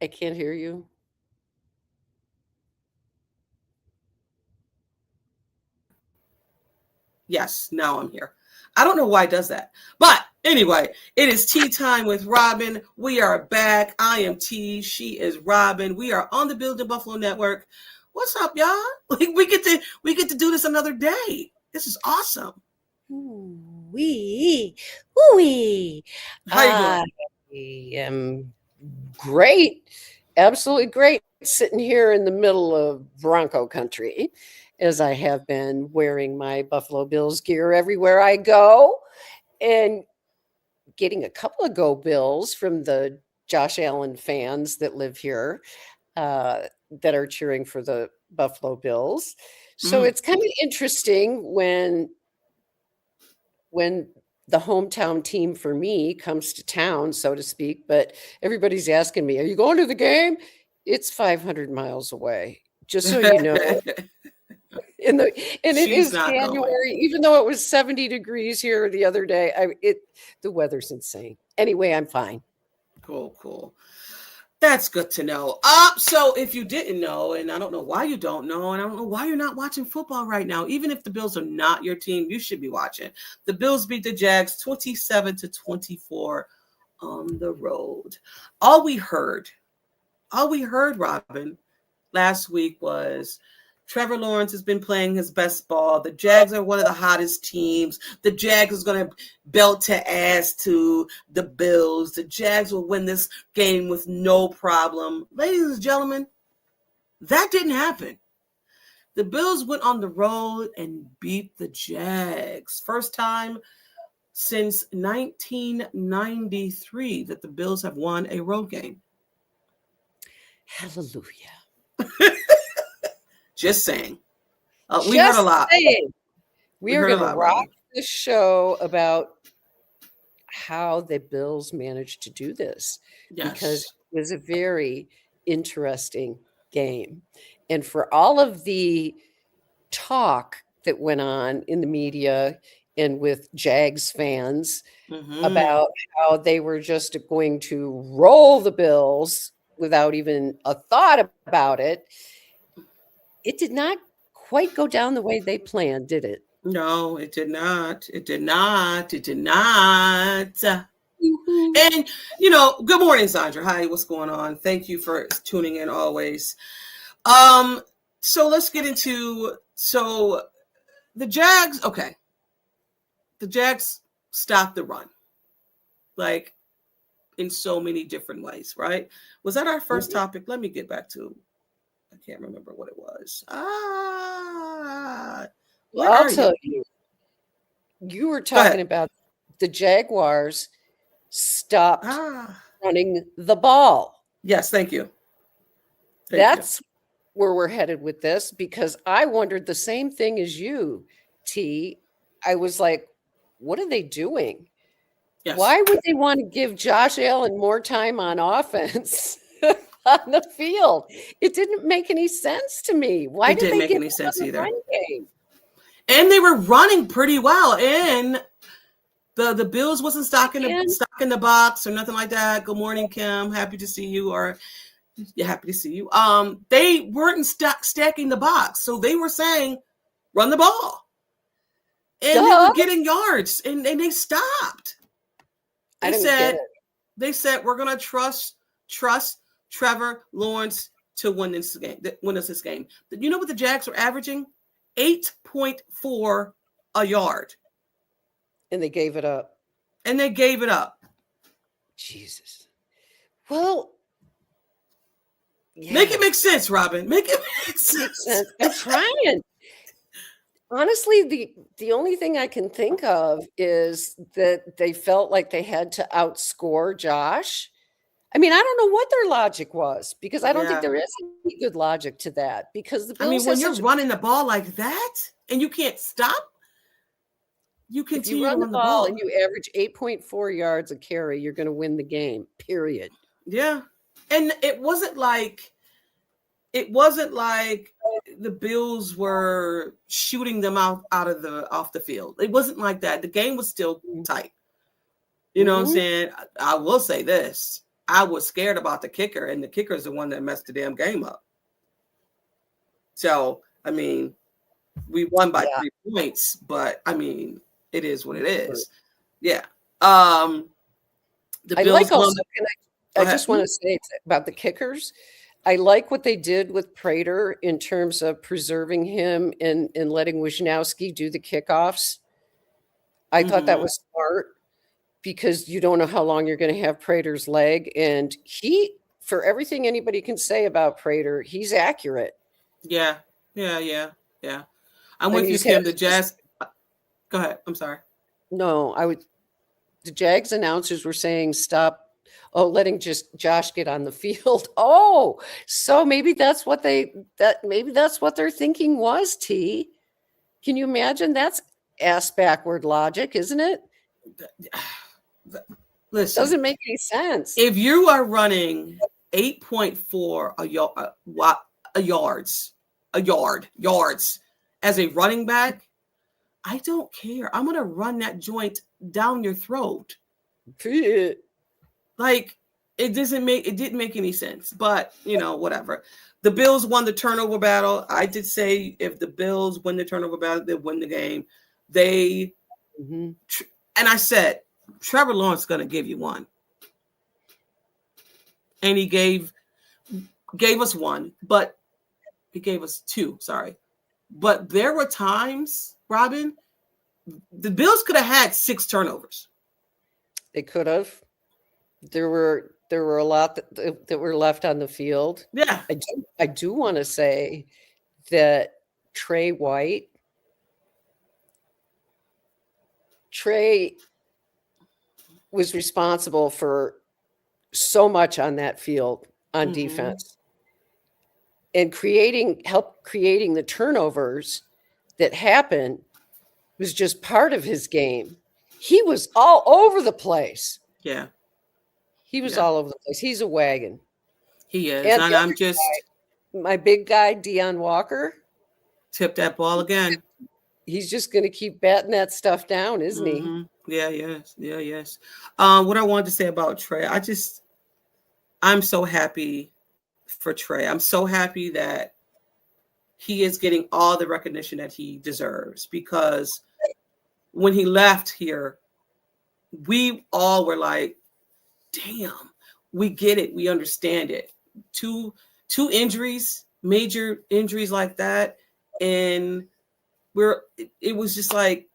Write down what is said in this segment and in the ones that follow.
I can't hear you. Yes, now I'm here. I don't know why it does that. But anyway, it is tea time with Robyn. We are back. I am T. She is Robyn. We are on the Building Buffalo Network. What's up, y'all? We get to do this another day. This is awesome. Wee, wee. How you I doing? am great, absolutely great, sitting here in the middle of Bronco country, as I have been wearing my Buffalo Bills gear everywhere I go, and getting a couple of Go Bills from the Josh Allen fans that live here, uh, that are cheering for the Buffalo Bills. So Mm. it's kind of interesting when the hometown team for me comes to town, so to speak, but everybody's asking me, "Are you going to the game?" It's 500 miles away, just so you know. In the and it She's is not going. January, even though it was 70 degrees here the other day. The weather's insane. Anyway, I'm fine. Cool, cool. That's good to know. So if you didn't know, and I don't know why you don't know, and I don't know why you're not watching football right now, even if the Bills are not your team, you should be watching. The Bills beat the Jags 27-24 on the road. All we heard, all we heard, Robyn, last week was Trevor Lawrence has been playing his best ball. The Jags are one of the hottest teams. The Jags is going to belt to ass to the Bills. The Jags will win this game with no problem. Ladies and gentlemen, that didn't happen. The Bills went on the road and beat the Jags. First time since 1993 that the Bills have won a road game. Hallelujah. Just saying. We heard a Just lot. saying. We We are heard a gonna lot, rock Robyn. this show about how the Bills managed to do this, because Yes. it was a very interesting game. And for all of the talk that went on in the media and with Jags fans Mm-hmm. about how they were just going to roll the Bills without even a thought about it, it did not quite go down the way they planned, did it? No, it did not. It did not. It did not. Woo-hoo. And, good morning, Sandra. Hi, what's going on? Thank you for tuning in always. Um, so let's get into the Jags, okay. The Jags stopped the run, like in so many different ways, right? Was that our first Mhm. topic? Let me get back to I can't remember what it was. Well, Where I'll are you? tell you, you were Go talking ahead. about the Jaguars stopped Ah, running the ball. yes, thank you. Thank you. That's where we're headed with this, because I wondered the same thing as you, T. I was like, what are they doing? Yes. Why would they want to give Josh Allen more time on offense on the field? It didn't make any sense to me. Why It did didn't they make give any up on sense the run either. game? And they were running pretty well. And the Bills wasn't Again, stocking the box or nothing like that. Good morning, Kim. Happy to see you. Or yeah, happy to see you. They weren't stacking the box. So they were saying, run the ball. And they were duh. getting yards and they stopped. I They don't get said, it. we're gonna trust Trevor Lawrence to win us this game. You know what the Jags were averaging? 8.4 a yard. And they gave it up. And they gave it up. Jesus. Well, Make it yeah, make sense, Robyn. Make it make makes sense. sense. I'm trying. Honestly, the only thing I can think of is that they felt like they had to outscore Josh. I mean, I don't know what their logic was, because I don't think Yeah. there is any good logic to that, because the I mean, Bills have when you're such a running the ball like that and you can't stop, you if you continue to run the run the ball and ball. you average 8.4 yards a carry, you're going to win the game. Period. Yeah. And it wasn't like the Bills were shooting them out of the off the field. It wasn't like that. The game was still tight. You know what I'm Mhm. saying? I will say this. I was scared about the kicker, and the kicker is the one that messed the damn game up. So, I mean, we won by 3 points, but I mean, it is what it is. Yeah. The I Bills like won. also, I just want to say about the kickers. I like what they did with Prater in terms of preserving him and letting Wisniewski do the kickoffs. I thought that was smart because you don't know how long you're going to have Prater's leg. And for everything anybody can say about Prater, he's accurate. Yeah. I'm with you, Kim. The Jazz. Go ahead. I'm sorry. No, the Jags announcers were saying stop. Oh, letting just Josh get on the field. Oh, so maybe that's what their thinking was, T. Can you imagine? That's ass backward logic, isn't it? Listen. Doesn't make any sense. If you are running 8.4 yards as a running back, I don't care. I'm going to run that joint down your throat. Like, it didn't make any sense, but whatever. The Bills won the turnover battle. I did say if the Bills win the turnover battle, they win the game. And I said, Trevor Lawrence is going to give you one. And he gave us one, but he gave us two, sorry. But there were times, Robyn, the Bills could have had 6 turnovers. They could have. There were a lot that were left on the field. Yeah. I do want to say that Trey was responsible for so much on that field on defense and help creating the turnovers that happened was just part of his game. He was all over the place. Yeah. He was all over the place. He's a wagon. He is. And I'm just my big guy, Deion Walker. Tip that ball again. He's just going to keep batting that stuff down, isn't he? Yeah, yes. What I wanted to say about Trey, I'm so happy for Trey. I'm so happy that he is getting all the recognition that he deserves, because when he left here, we all were like, damn, we get it. We understand it. Two injuries, major injuries like that. And it was just like,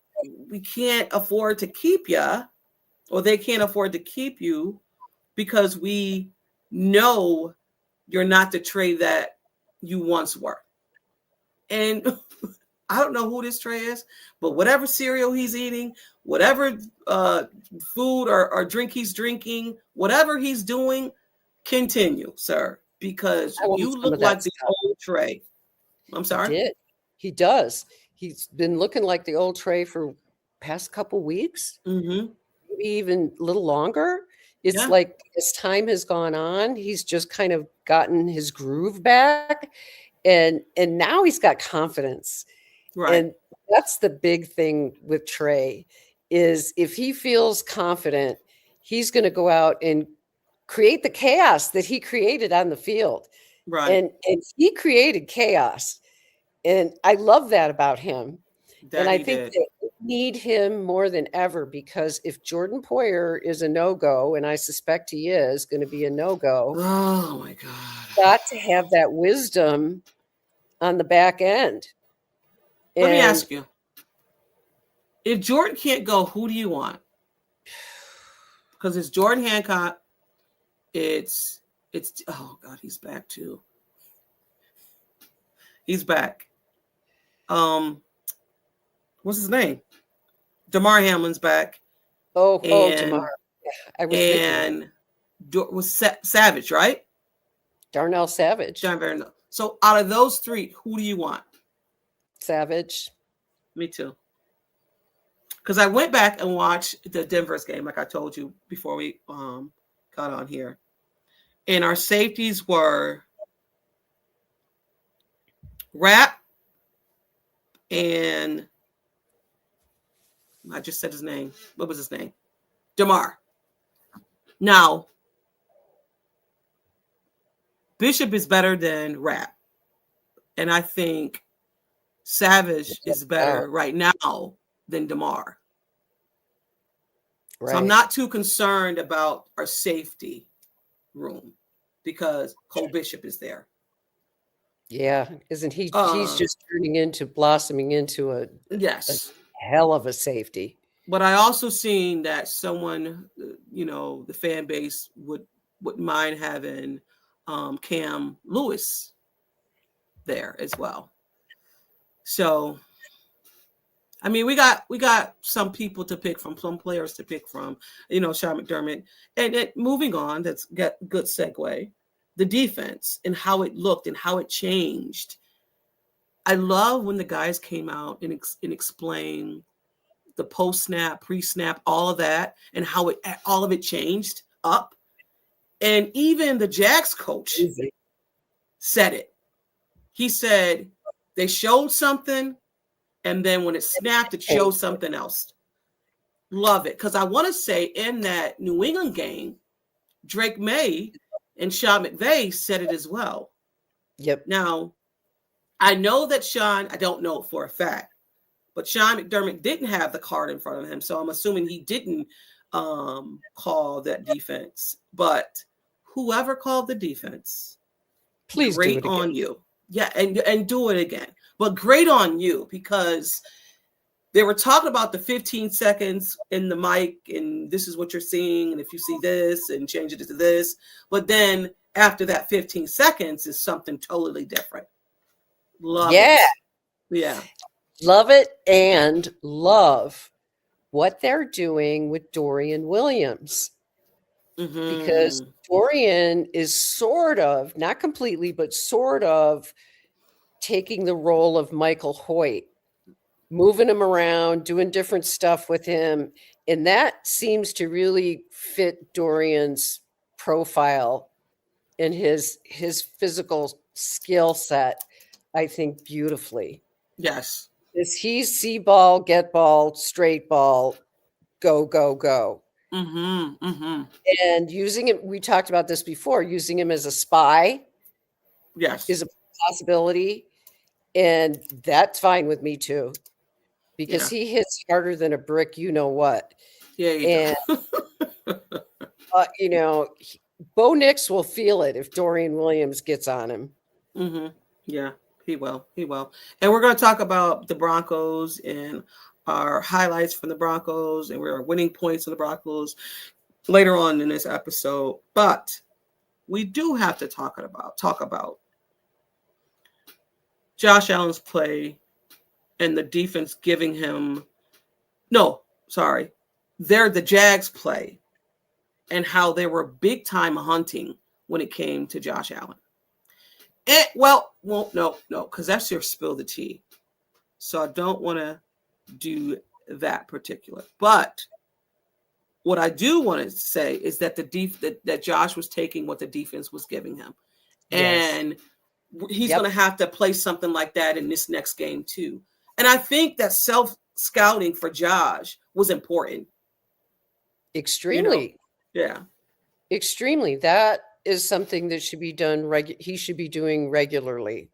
we can't afford to keep you, or they can't afford to keep you, because we know you're not the Trey that you once were. And I don't know who this Trey is, but whatever cereal he's eating, whatever food or drink he's drinking, whatever he's doing, continue, sir, because you look like the old Trey. I'm sorry? He does. He's been looking like the old Trey for past couple weeks, maybe even a little longer. It's like as time has gone on, he's just kind of gotten his groove back, and now he's got confidence. Right. And that's the big thing with Trey, is if he feels confident, he's going to go out and create the chaos that he created on the field. Right. And he created chaos. And I love that about him. And I think that we need him more than ever, because if Jordan Poyer is a no-go, and I suspect he is going to be a no-go. Oh my God. Got to have that wisdom on the back end. Let me ask you. If Jordan can't go, who do you want? Because it's Jordan Hancock. It's oh God, he's back too. He's back. What's his name? Damar Hamlin's back. Damar. Was Savage, right? Darnell Savage. So out of those 3, who do you want? Savage. Me too. Because I went back and watched the Denver's game, like I told you before we got on here. And our safeties were Rapp, and I just said his name. What was his name? Damar. Now, Bishop is better than Rap. And I think Savage is better right now than DeMar. Right. So I'm not too concerned about our safety room because Cole Bishop is there. Yeah, isn't he? He's just blossoming into a yes hell of a safety. But I also seen that someone, the fan base wouldn't mind having Cam Lewis there as well. So, I mean, we got some people to pick from, some players to pick from. Sean McDermott. And moving on, that's good segue. The defense and how it looked and how it changed. I love when the guys came out and explained the post-snap, pre-snap, all of that, and how all of it changed up. And even the Jags coach said it. He said they showed something, and then when it snapped, it showed something else. Love it. Because I want to say in that New England game, Drake May and Sean McVay said it as well. Yep. Now, I know that Sean, I don't know for a fact, but Sean McDermott didn't have the card in front of him, so I'm assuming he didn't call that defense. But whoever called the defense, please great on you. Yeah, and do it again. But great on you, because they were talking about the 15 seconds in the mic, and this is what you're seeing, and if you see this, and change it to this. But then after that 15 seconds is something totally different. Love it. Yeah. Love it, and love what they're doing with Dorian Williams. Because Dorian is sort of, not completely, but sort of taking the role of Michael Hoyt, moving him around, doing different stuff with him. And that seems to really fit Dorian's profile and his physical skill set, I think, beautifully. Yes. He's see ball, get ball, straight ball, go, go, go. And using it, we talked about this before, using him as a spy, is a possibility. And that's fine with me too, because he hits harder than a brick, you know what. Yeah, he does. Bo Nix will feel it if Dorian Williams gets on him. Yeah, he will. And we're going to talk about the Broncos and our highlights from the Broncos, and we're winning points of the Broncos later on in this episode. But we do have to talk about Josh Allen's play and the defense giving him the Jags play and how they were big time hunting when it came to Josh Allen. No, because that's your spill the tea. So I don't want to do that particular. But what I do want to say is that that Josh was taking what the defense was giving him. Yes. And he's going to have to play something like that in this next game too. And I think that self-scouting for Josh was important. Extremely. Yeah. Extremely. That is something that should be done. He should be doing regularly.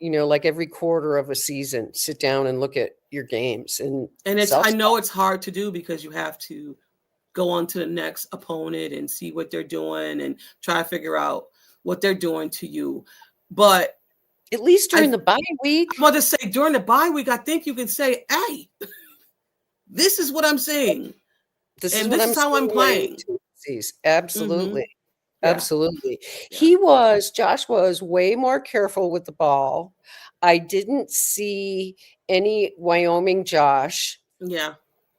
Like every quarter of a season, sit down and look at your games. And I know it's hard to do because you have to go on to the next opponent and see what they're doing and try to figure out what they're doing to you. But at least during the bye week. I want to say during the bye week, I think you can say, hey, this is what I'm saying. This is how I'm playing. Absolutely. Absolutely. Yeah. Josh was way more careful with the ball. I didn't see any Wyoming Josh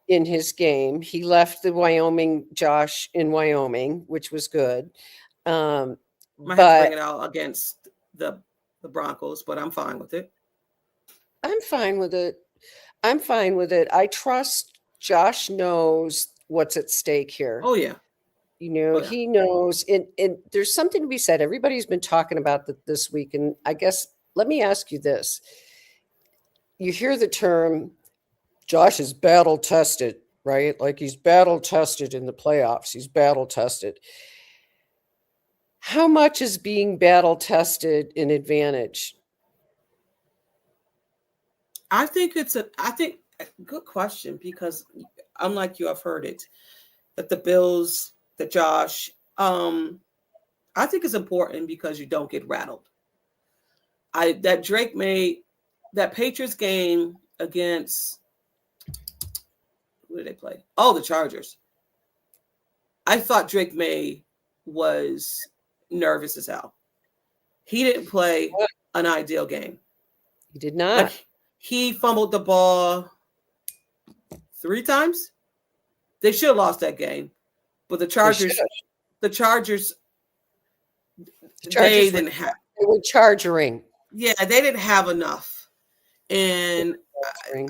in his game. He left the Wyoming Josh in Wyoming, which was good. Might have to bring it out against the Broncos, but I'm fine with it. I'm fine with it. I trust Josh knows what's at stake here. Oh, yeah. He knows, and there's something to be said. Everybody's been talking about that this week, and I guess, let me ask you this. You hear the term, Josh is battle tested, right? Like he's battle tested in the playoffs. He's battle tested. How much is being battle tested an advantage? I think good question, because unlike you, I've heard it that the Bills, that Josh, I think it's important because you don't get rattled. That Drake made that Patriots game against, who did they play? Oh, the Chargers. I thought Drake May was nervous as hell. He didn't play an ideal game. He did not. Like, he fumbled the ball 3 times. They should have lost that game. But the Chargers they didn't have. They were charging. Yeah, they didn't have enough. And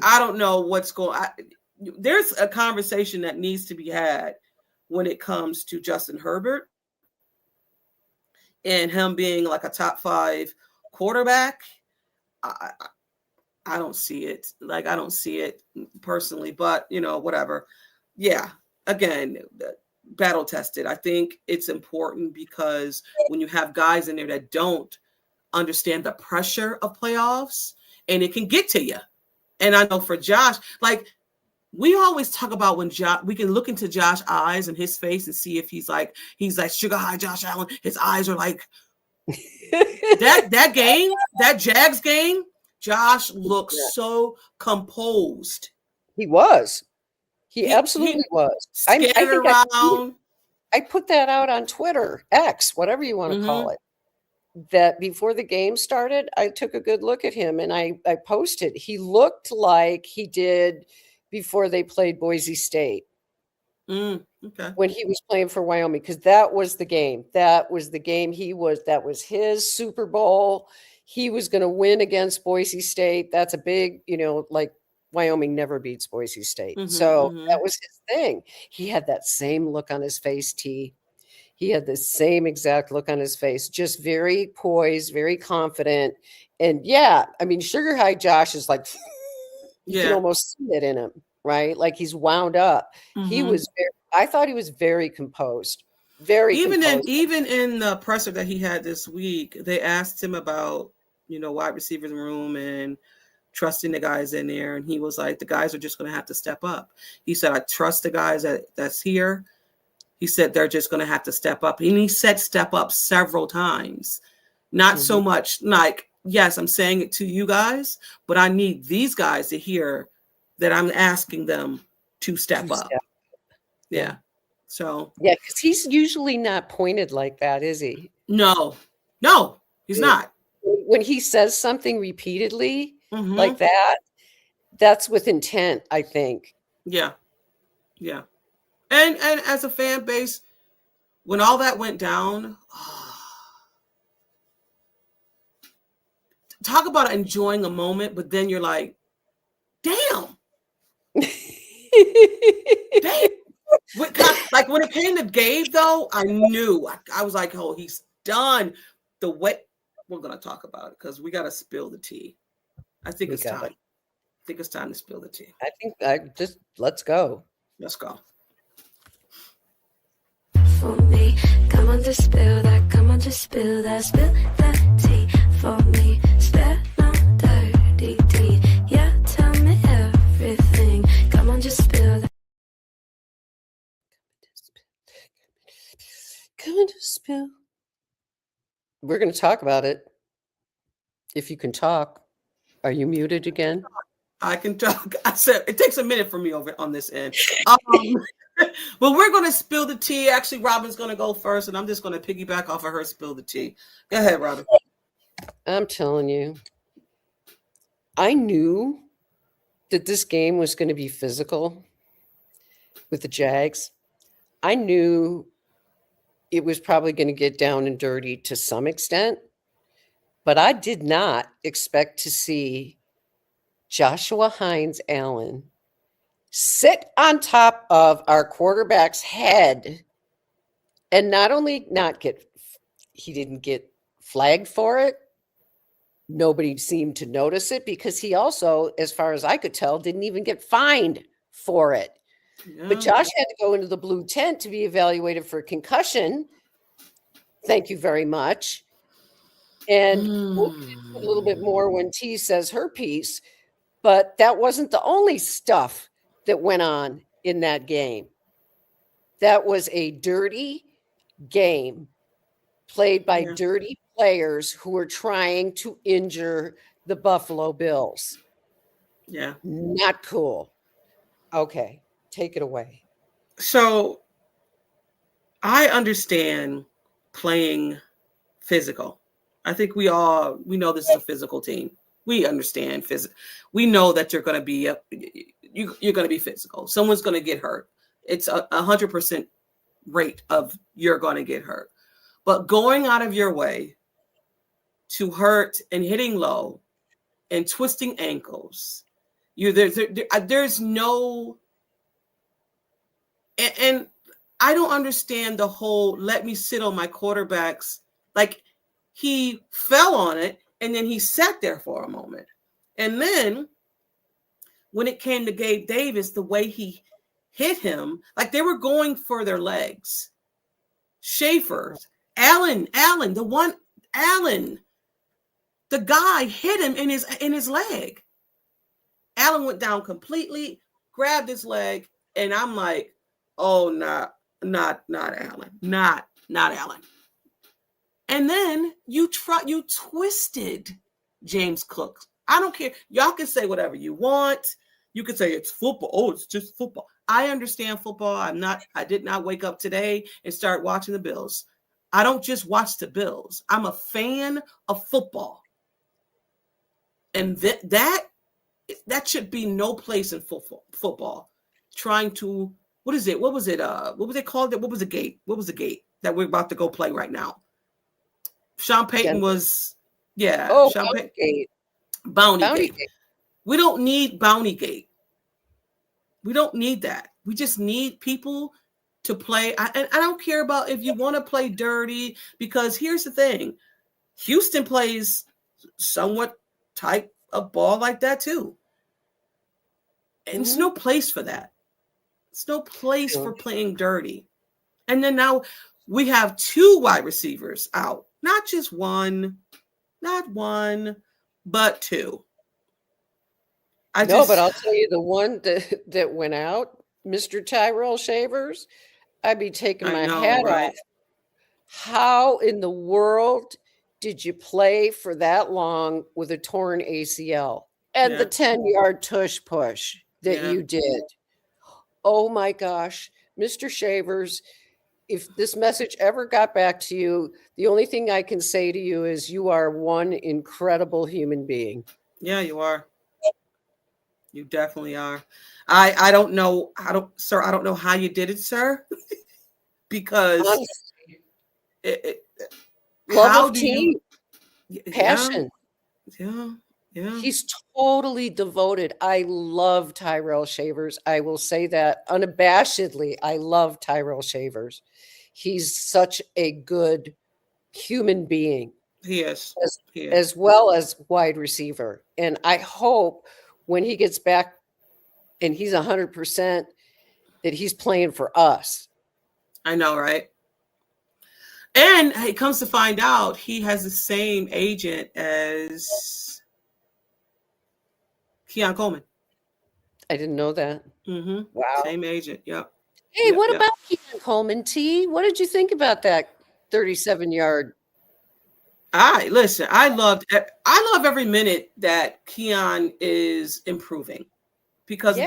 I don't know what's going on. There's a conversation that needs to be had when it comes to Justin Herbert and him being like a top 5 quarterback. I don't see it. Like, I don't see it personally, but whatever. Yeah. Again, battle tested. I think it's important because when you have guys in there that don't understand the pressure of playoffs, and it can get to you. And I know for Josh, like, we always talk about when we can look into Josh's eyes and his face and see if he's like sugar high Josh Allen. His eyes are like that game, that Jags game. Josh looked so composed. He was. He absolutely was. I put that out on Twitter, X, whatever you want to call it. That before the game started, I took a good look at him and I posted. He looked like he did before they played Boise State. Okay. When he was playing for Wyoming, because that was the game. That was the game that was his Super Bowl. He was going to win against Boise State. That's a big, like, Wyoming never beats Boise State. That was his thing. He had that same look on his face, T. He had the same exact look on his face, just very poised, very confident. And yeah, I mean, Sugar High Josh is like, you can almost see it in him, right? Like, he's wound up. I thought he was very composed. Even in the presser that he had this week, they asked him about, wide receivers room and trusting the guys in there. And he was like, the guys are just going to have to step up. He said, I trust the guys that's here. He said, they're just going to have to step up. And he said, step up several times. Not so much like, yes, I'm saying it to you guys, but I need these guys to hear that I'm asking them to step up. Yeah. So. Yeah, because he's usually not pointed like that, is he? No, he's not. When he says something repeatedly like that, that's with intent, I think. Yeah. And as a fan base, when all that went down, talk about enjoying a moment, but then you're like, damn. Like, when it came to Gabe, though, I knew. I was like, oh, he's done. The way we're going to talk about it, because we got to spill the tea. I think it's time. I think it's time to spill the tea. Let's go. Let's go. For me, come on, just spill that. Come on, just spill that. Spill that tea for me. Spill no dirty tea. Yeah, tell me everything. Come on, just spill that. Come on, just spill. We're going to talk about it. If you can talk. Are you muted again? I can talk. I said it takes a minute for me over on this end. Well, we're going to spill the tea. Actually, Robyn's going to go first, and I'm just going to piggyback off of her spill the tea. Go ahead, Robyn. I'm telling you, I knew that this game was going to be physical with the Jags. I knew it was probably going to get down and dirty to some extent, but I did not expect to see Joshua Hines Allen sit on top of our quarterback's head and not only he didn't get flagged for it. Nobody seemed to notice it because he also, as far as I could tell, didn't even get fined for it. Yeah. But Josh had to go into the blue tent to be evaluated for concussion. Thank you very much. And we'll get into it a little bit more when T says her piece, but that wasn't the only stuff that went on in that game. That was a dirty game played by Yeah. dirty players who were trying to injure the Buffalo Bills. Yeah. Not cool. Okay, take it away. So I understand playing physical. I think we know this is a physical team. We understand we know that you're going to be you're going to be physical. Someone's going to get hurt. It's 100% rate of you're going to get hurt. But going out of your way to hurt and hitting low and twisting ankles, there's no, and I don't understand the whole let me sit on my quarterbacks. Like, he fell on it and then he sat there for a moment. And then when it came to Gabe Davis, the way he hit him, like they were going for their legs. Schaefer's, Allen, the guy hit him in his leg. Allen went down completely, grabbed his leg, and I'm like, oh, not Allen, not Allen. And then you twisted James Cook. I don't care. Y'all can say whatever you want. You could say it's football. Oh, it's just football. I understand football. I did not wake up today and start watching the Bills. I don't just watch the Bills. I'm a fan of football. And that should be no place in football. Trying to, what is it? What was it? What was it called? What was the gate? What was the gate that we're about to go play right now? Sean Payton was, yeah. Oh, Sean Bounty Gate. Bounty Gate. We don't need Bounty Gate. We don't need that. We just need people to play. And I don't care about if you want to play dirty, because here's the thing. Houston plays somewhat type of ball like that too. And there's no place for that. There's no place for playing dirty. And then now we have 2 wide receivers out. Not just one, but 2. But I'll tell you, the one that went out, Mr. Tyrell Shavers, I'd be taking my hat off. How in the world did you play for that long with a torn ACL and the 10-yard tush push that you did? Oh my gosh, Mr. Shavers, if this message ever got back to you, the only thing I can say to you is you are one incredible human being. Yeah, you are. You definitely are. I don't know. I don't know how you did it, sir. Because love of team, passion. Yeah. He's totally devoted. I love Tyrell Shavers. I will say that unabashedly. I love Tyrell Shavers. He's such a good human being. He is. As well as wide receiver. And I hope when he gets back and he's 100%, that he's playing for us. I know, right? And it comes to find out he has the same agent as Keon Coleman. I didn't know that. Mm-hmm. Wow. Same agent. Yep. Hey, what about Keon Coleman, T? What did you think about that 37-yard? Listen, I love every minute that Keon is improving, because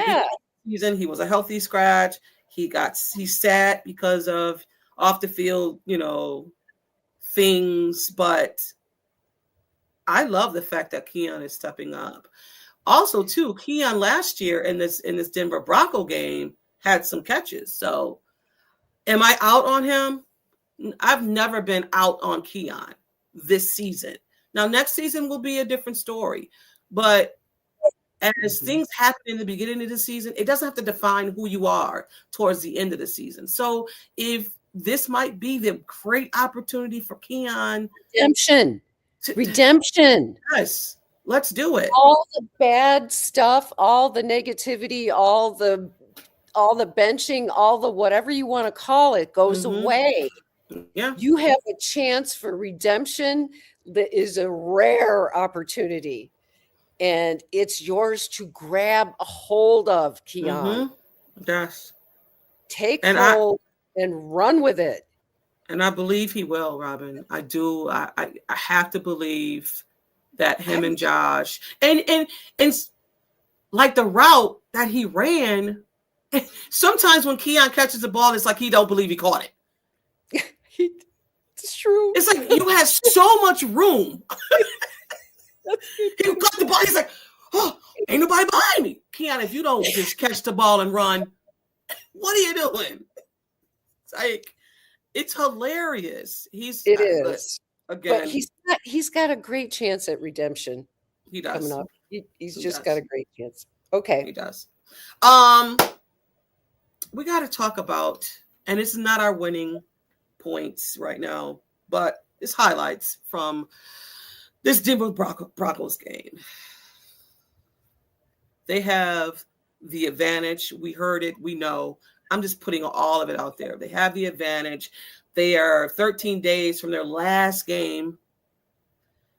season he was a healthy scratch. He sat because of off the field, things, but I love the fact that Keon is stepping up. Also, too, Keon last year in this Denver Bronco game had some catches. So, am I out on him? I've never been out on Keon this season. Now, next season will be a different story, but as things happen in the beginning of the season, it doesn't have to define who you are towards the end of the season. So, if this might be the great opportunity for Keon, redemption. Yes, let's do it. All the bad stuff, all the negativity, all the benching, all the whatever you want to call it goes away. Yeah. You have a chance for redemption that is a rare opportunity. And it's yours to grab a hold of, Keon. Yes. Take And hold and run with it. I believe he will, Robyn. I do. I have to believe that him and Josh and like the route that he ran. Sometimes when Keon catches the ball, it's like he don't believe he caught it. It's true. It's like you have so much room. He got the ball. He's like, oh, ain't nobody behind me. Keon, if you don't just catch the ball and run, what are you doing? It's like, it's hilarious. It is. Again, But he's got a great chance at redemption. He does. Coming up. He's just got a great chance. Okay. He does. We got to talk about, and it's not our winning points right now, but it's highlights from this Denver Broncos game. They have the advantage. We heard it. We know. I'm just putting all of it out there. They have the advantage. They are 13 days from their last game.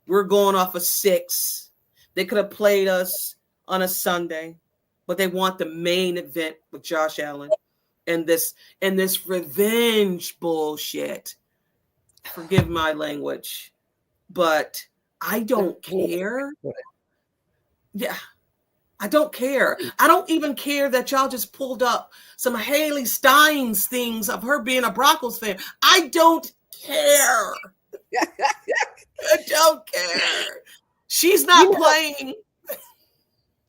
We're going off of 6. They could have played us on a Sunday, but they want the main event with Josh Allen and this revenge bullshit. Forgive my language, but I don't care. Yeah, I don't care. I don't even care that y'all just pulled up some Haley Stein's things of her being a Broncos fan. I don't care. I don't care. She's not playing.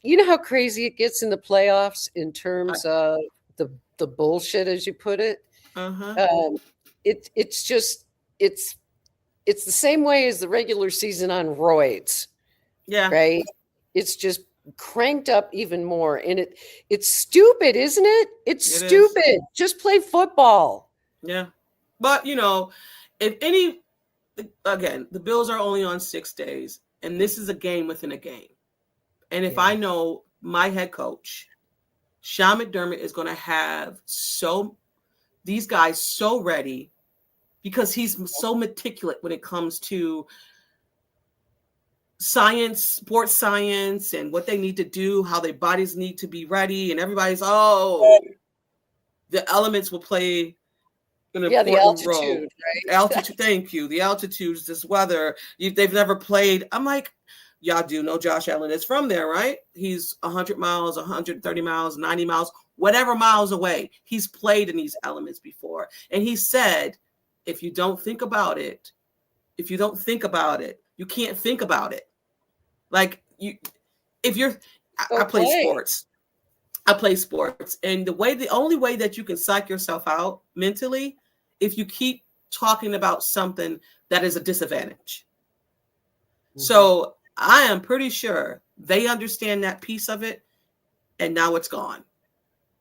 You know how crazy it gets in the playoffs in terms of the bullshit, as you put it. It's the same way as the regular season on roids. Yeah. Right. It's just cranked up even more, and it's stupid, isn't it? It's stupid. Just play football. Yeah, but if again, the Bills are only on 6 days, and this is a game within a game. And if I know my head coach, Sean McDermott, is going to have these guys so ready, because he's so meticulous when it comes to science, sports science, and what they need to do, how their bodies need to be ready, and everybody's the elements will play an important role. Right? Altitude, thank you. The altitudes, this weather, they've never played. I'm like, y'all do know Josh Allen is from there, right? He's 100 miles, 130 miles, 90 miles, whatever miles away. He's played in these elements before. And he said, if you don't think about it, you can't think about it. Like I play sports. I play sports. And the only way that you can psych yourself out mentally, if you keep talking about something that is a disadvantage. Mm-hmm. So I am pretty sure they understand that piece of it, and now it's gone.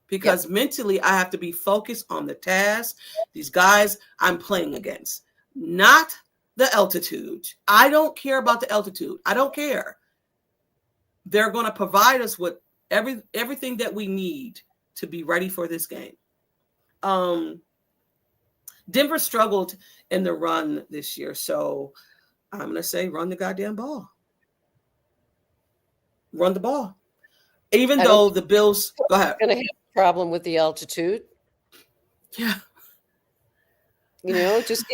Because mentally, I have to be focused on the task, these guys I'm playing against, not the altitude. I don't care about the altitude. I don't care. They're going to provide us with everything that we need to be ready for this game. Denver struggled in the run this year, so I'm going to say run the goddamn ball. Run the ball. Even though the Bills – go ahead. Going to have a problem with the altitude. Yeah. Just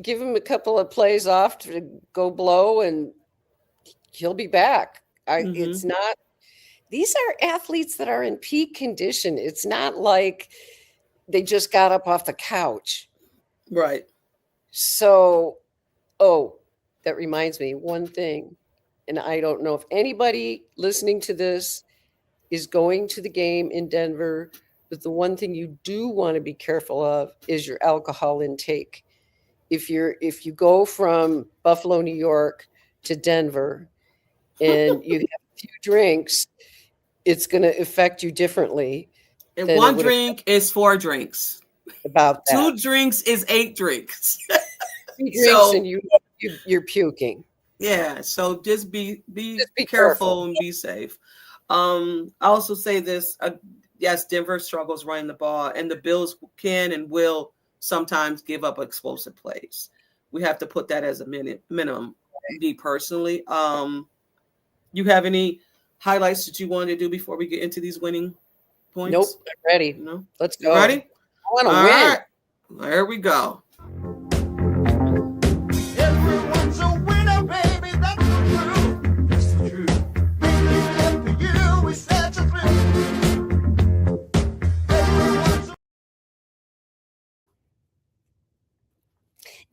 give him a couple of plays off to go blow, and he'll be back. It's not – these are athletes that are in peak condition. It's not like they just got up off the couch. Right. So, that reminds me, one thing, and I don't know if anybody listening to this is going to the game in Denver, but the one thing you do want to be careful of is your alcohol intake. If you go from Buffalo, New York to Denver and you have a few drinks, it's going to affect you differently. And one drink is 4 drinks. About that. 2 drinks is 8 drinks. 3 drinks and you're puking. Yeah, so just be careful and be safe. I also say this, yes, Denver struggles running the ball, and the Bills can and will sometimes give up explosive plays. We have to put that as a minimum. Me personally, you have any highlights that you wanted to do before we get into these winning points? Nope, I'm ready. No, Let's you go. ready? I want to All win. right, there we go. Everyone's a winner, baby. That's the truth. That's the truth. Baby, for you, we set you through.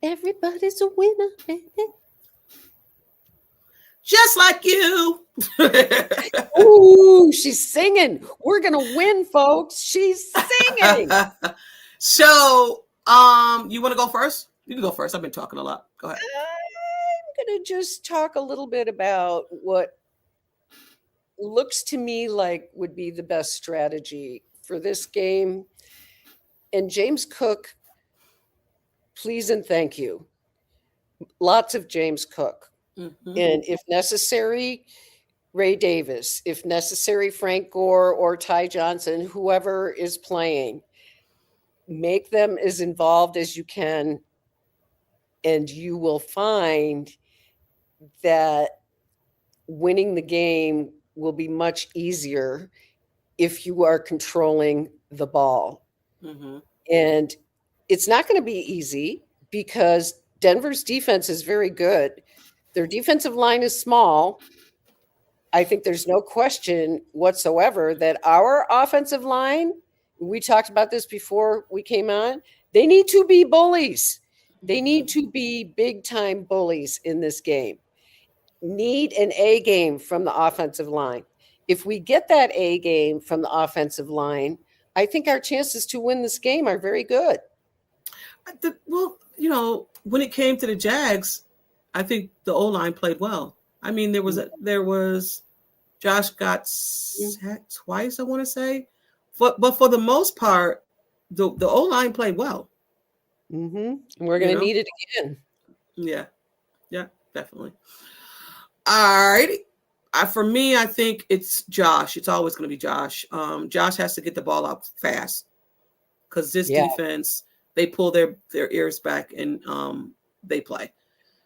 Everybody's a winner, baby. Just like you. Ooh, she's singing. We're gonna win, folks. She's singing. So, you want to go first? You can go first. I've been talking a lot. Go ahead. I'm gonna just talk a little bit about what looks to me like would be the best strategy for this game. And James Cook, please and thank you. Lots of James Cook. Mm-hmm. And if necessary, Ray Davis. If necessary, Frank Gore or Ty Johnson, whoever is playing. Make them as involved as you can. And you will find that winning the game will be much easier if you are controlling the ball. Mm-hmm. And it's not going to be easy because Denver's defense is very good. Their defensive line is small. I think there's no question whatsoever that our offensive line, we talked about this before we came on, they need to be bullies. They need to be big-time bullies in this game. Need an A game from the offensive line. If we get that A game from the offensive line, I think our chances to win this game are very good. Well, you know, when it came to the Jags, I think the O-line played well. I mean, there was Josh got sacked twice, I want to say. But for the most part, the O-line played well. Mm-hmm. And we're going to need it again. Yeah, definitely. All right. For me, I think it's Josh. It's always going to be Josh. Josh has to get the ball out fast because this defense, they pull their ears back and they play.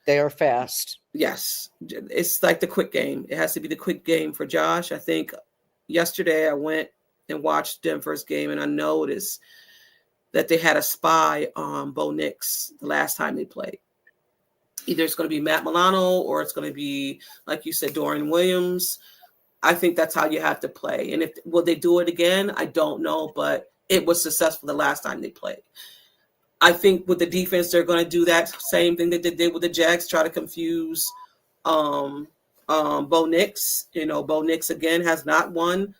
They are fast. Yes. It's like the quick game. It has to be the quick game for Josh. I think yesterday I went and watched Denver's game and I noticed that they had a spy on Bo Nix the last time they played. Either it's going to be Matt Milano or it's going to be, like you said, Dorian Williams. I think that's how you have to play. And will they do it again? I don't know, but it was successful the last time they played. I think with the defense, they're going to do that same thing that they did with the Jags, try to confuse Bo Nix. You know, Bo Nix, again, has not won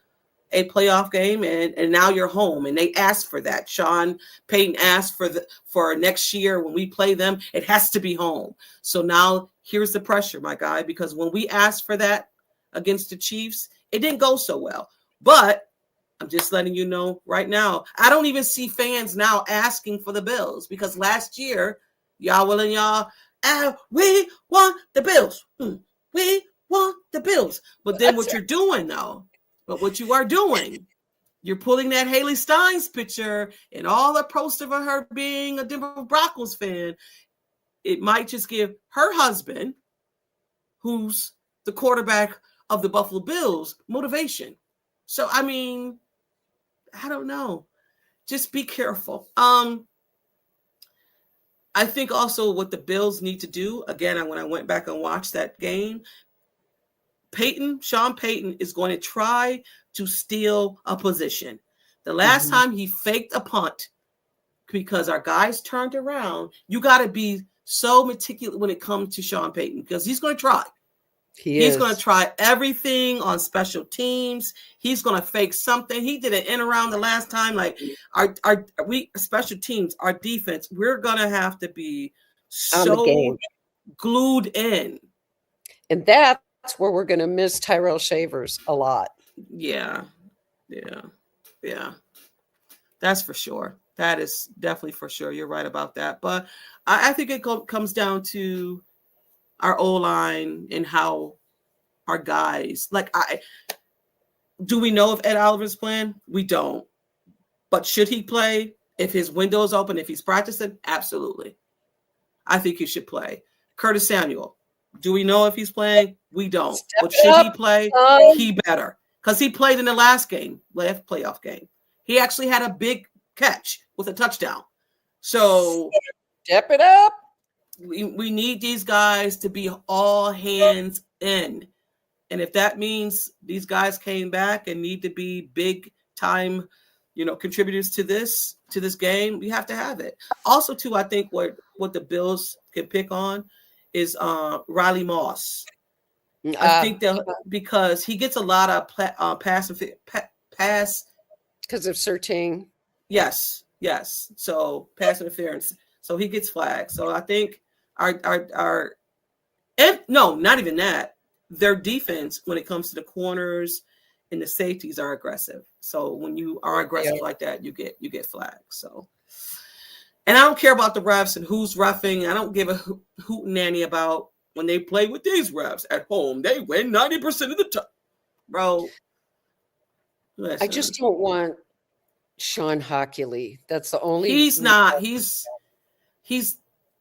a playoff game, and now you're home, and they asked for that. Sean Payton asked for next year when we play them, it has to be home. So now here's the pressure, my guy, because when we asked for that against the Chiefs, it didn't go so well. But I'm just letting you know right now, I don't even see fans now asking for the Bills because last year, y'all, we want the Bills. We want the Bills. But then what you're doing now, what you are doing, you're pulling that Haley Stein's picture and all the poster of her being a Denver Broncos fan. It might just give her husband, who's the quarterback of the Buffalo Bills, motivation. So, I mean, I don't know. Just be careful. I think also what the Bills need to do, again, when I went back and watched that game, Sean Payton is going to try to steal a position. The last time he faked a punt because our guys turned around, you got to be so meticulous when it comes to Sean Payton because he's going to try. He's going to try everything on special teams. He's going to fake something. He did an in around the last time. Like our special teams, our defense, we're going to have to be so glued in. And that's where we're going to miss Tyrell Shavers a lot. Yeah. That's for sure. That is definitely for sure. You're right about that. But I think it comes down to our O-line and how our guys, do we know if Ed Oliver's playing? We don't. But should he play? If his window is open, if he's practicing, absolutely. I think he should play. Curtis Samuel. Do we know if he's playing? We don't. Step But it should he up, play? son. He better. Because he played in the last playoff game. He actually had a big catch with a touchdown. So Step it up. we need these guys to be all hands in. And if that means these guys came back and need to be big time, contributors to this game, we have to have it. Also, too, I think what the Bills can pick on is Riley Moss. I think that because he gets a lot of pass because of Surtain. Yes. So pass interference. So he gets flagged. So I think our and no, not even that. Their defense, when it comes to the corners and the safeties, are aggressive. So when you are aggressive like that, you get flagged. So, and I don't care about the refs and who's roughing. I don't give a hoot nanny about when they play with these refs at home. They win 90% of the time, bro. Listen. I just don't want Sean Hockley. That's the only. He's not. He's.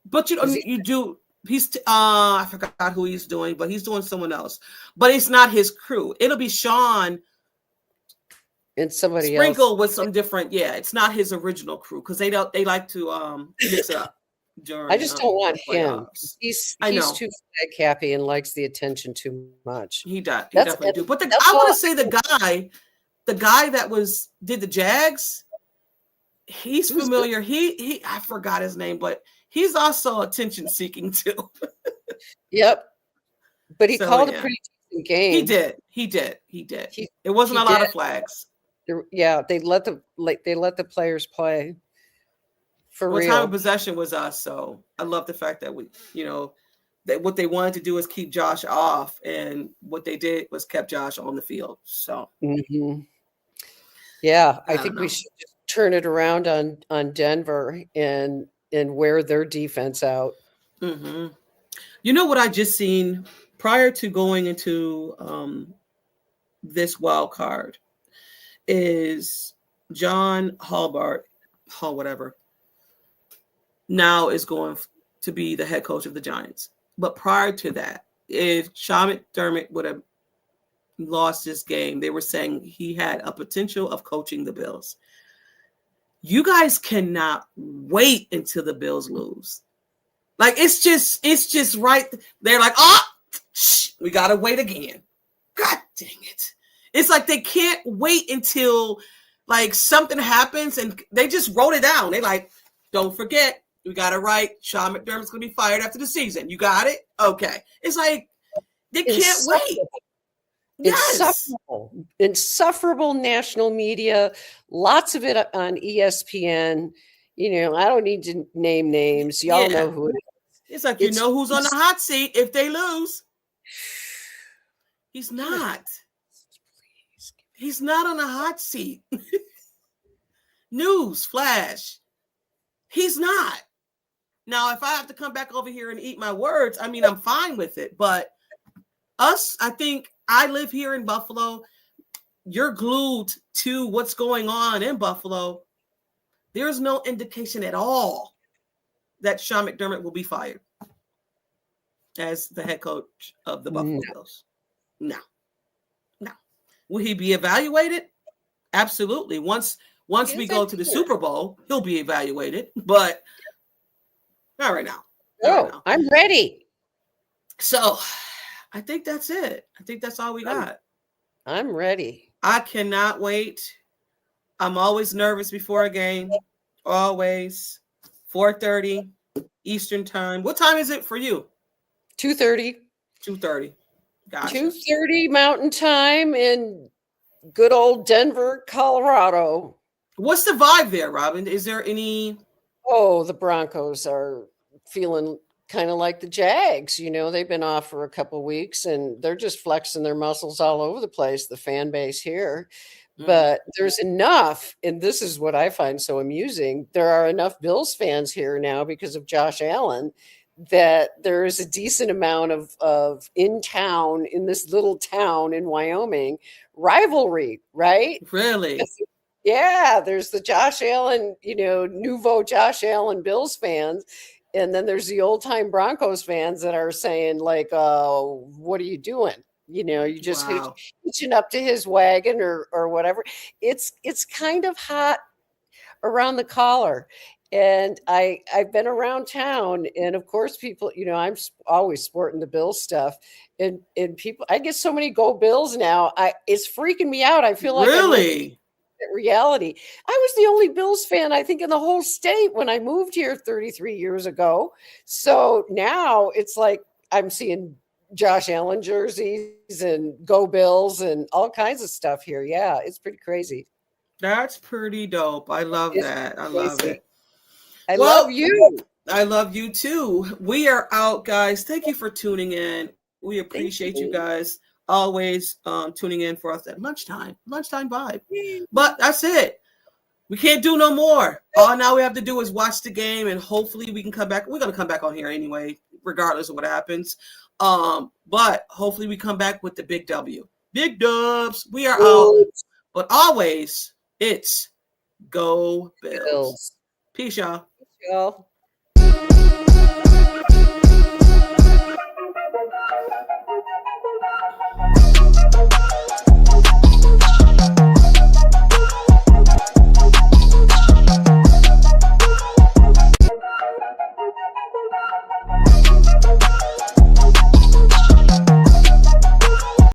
But you do. He's. I forgot who he's doing, but he's doing someone else. But it's not his crew. It'll be Sean and somebody sprinkle else with some different. Yeah, it's not his original crew because they like to mix it up. During, I just don't want him. playoffs. He's I know. too flag happy and likes the attention too much. He does. He That's definitely it. do. But That's I want all. to say the guy that did the Jags. He's Who's familiar. He I forgot his name, but he's also attention seeking too. Yep. But he So, called a yeah. pretty decent game. He did. He- It wasn't he a lot did. of flags. Yeah, they let the players play. For Well, real. time of possession was us, so I love the fact that that what they wanted to do is keep Josh off, and what they did was kept Josh on the field. So Mhm. Yeah, I don't think we know. should just turn it around on Denver and wear their defense out. hmm You know what I just seen prior to going into this wild card is John Hall whatever, now is going to be the head coach of the Giants. But prior to that, if Sean McDermott would have lost this game, they were saying he had a potential of coaching the Bills. You guys cannot wait until the Bills lose. Like it's just right. They're like, we gotta wait again. God dang it. It's like they can't wait until like something happens and they just wrote it down. They like, don't forget, we got to write Sean McDermott's going to be fired after the season. You got it? Okay. It's like they can't wait. Yes. Insufferable national media, lots of it on ESPN. I don't need to name names. Y'all know who it is. It's like, you know who's on the hot seat if they lose. He's not. He's not on the hot seat. News flash. He's not. Now, if I have to come back over here and eat my words, I mean, I'm fine with it. But us, I think I live here in Buffalo. You're glued to what's going on in Buffalo. There's no indication at all that Sean McDermott will be fired as the head coach of the Buffalo Bills. No. Will he be evaluated? Absolutely. Once we go to the Super Bowl, he'll be evaluated. But not right now. No, I'm ready. So I think that's it. I think that's all we got. I'm ready. I cannot wait. I'm always nervous before a game. Always. 4:30 Eastern time. What time is it for you? 2:30. 2:30. Gotcha. 2:30 Mountain Time in good old Denver, Colorado. What's the vibe there, Robyn? Is there any? Oh, the Broncos are feeling kind of like the Jags. They've been off for a couple of weeks and they're just flexing their muscles all over the place, the fan base here. But there's enough, and this is what I find so amusing. There are enough Bills fans here now because of Josh Allen that there is a decent amount of in this little town in Wyoming rivalry, right? Really? Yeah, there's the Josh Allen, nouveau Josh Allen Bills fans. And then there's the old time Broncos fans that are saying, like, what are you doing? You just Wow. hitching up to his wagon or whatever. It's kind of hot around the collar. And I've been around town, and of course, people, I'm always sporting the Bills stuff, and people, I get so many Go Bills now. It's freaking me out. I feel like I'm living Really? reality. I was the only Bills fan, I think, in the whole state when I moved here 33 years ago. So now it's like I'm seeing Josh Allen jerseys and Go Bills and all kinds of stuff here. Yeah, it's pretty crazy. That's pretty dope. I love It's that. I pretty love crazy. it. I Well, love you. I love you too. We are out, guys. Thank you for tuning in. We Thank appreciate you you. guys always tuning in for us at lunchtime vibe. But that's it. We can't do no more. All now we have to do is watch the game, and hopefully we can come back. We're gonna come back on here anyway, regardless of what happens. But hopefully we come back with the big W. Big dubs. We are out. But always, it's Go Bills. Bills. Peace, y'all. Y'all.